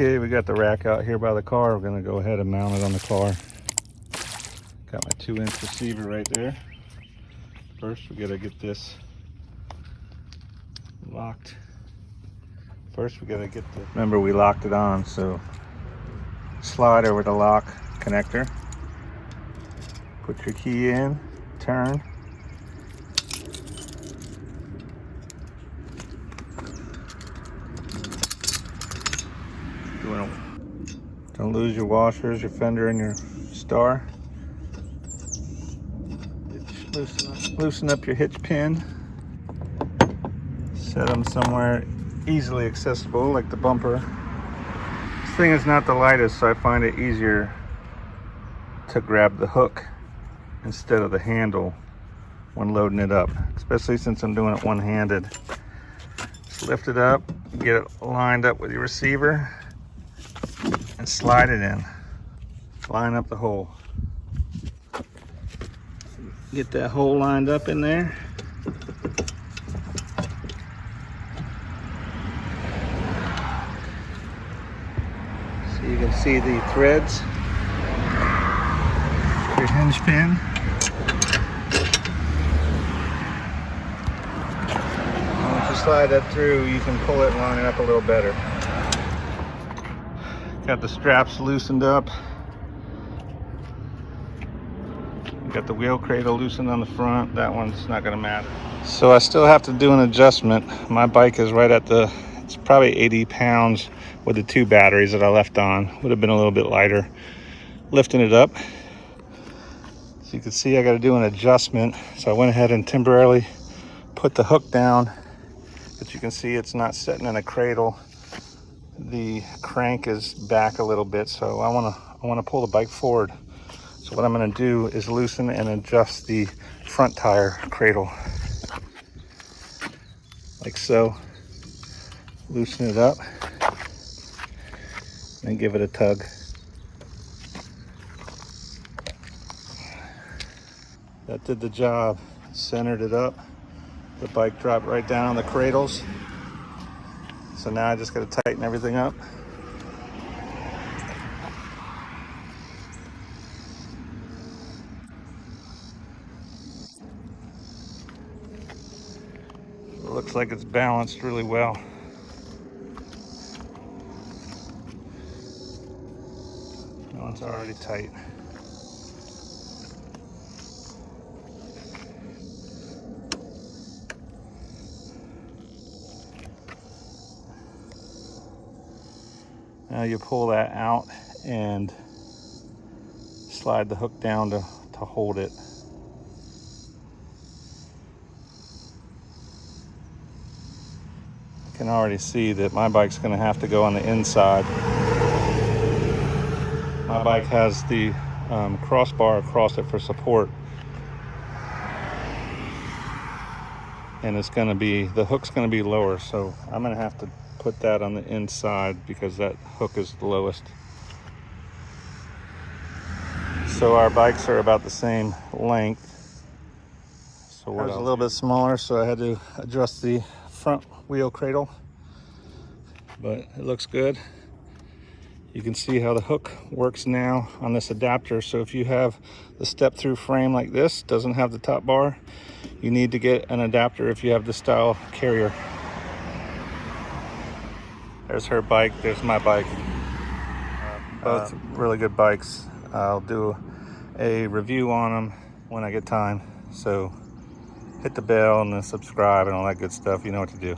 Okay, we got the rack out here by the car. We're gonna go ahead and mount it on the car. Got my 2-inch receiver right there. First, we gotta get this locked. First, we gotta get the, remember we locked it on, so slide over the lock connector. Put your key in, turn. Don't lose your washers, your fender, and your star. Loosen up your hitch pin. Set them somewhere easily accessible, like the bumper. This thing is not the lightest, so I find it easier to grab the hook instead of the handle when loading it up, especially since I'm doing it one-handed. Just lift it up, get it lined up with your receiver, and slide it in. Line up the hole. Get that hole lined up in there. So you can see the threads. Your hinge pin. Once you slide that through, you can pull it and line it up a little better. Got the straps loosened up. Got the wheel cradle loosened on the front. That one's not gonna matter. So I still have to do an adjustment. My bike is right at the, it's probably 80 pounds with the 2 batteries that I left on. Would have been a little bit lighter. Lifting it up. So you can see I gotta do an adjustment. So I went ahead and temporarily put the hook down, but you can see it's not sitting in a cradle. The crank is back a little bit, so I wanna pull the bike forward. So what I'm gonna do is loosen and adjust the front tire cradle. Like so. Loosen it up and give it a tug. That did the job. Centered it up. The bike dropped right down on the cradles. So now I just gotta tighten everything up. It looks like it's balanced really well. That one's already tight. Now you pull that out and slide the hook down to hold it. I can already see that my bike's gonna have to go on the inside. My bike has the crossbar across it for support. And it's gonna be, the hook's gonna be lower, so I'm gonna have to put that on the inside because that hook is the lowest. So our bikes are about the same length. So it was a little bit smaller, so I had to adjust the front wheel cradle, but it looks good. You can see how the hook works now on this adapter. So if you have the step-through frame like this, doesn't have the top bar, you need to get an adapter if you have the style carrier. There's her bike, there's my bike. Both really good bikes. I'll do a review on them when I get time. So hit the bell and then subscribe and all that good stuff. You know what to do.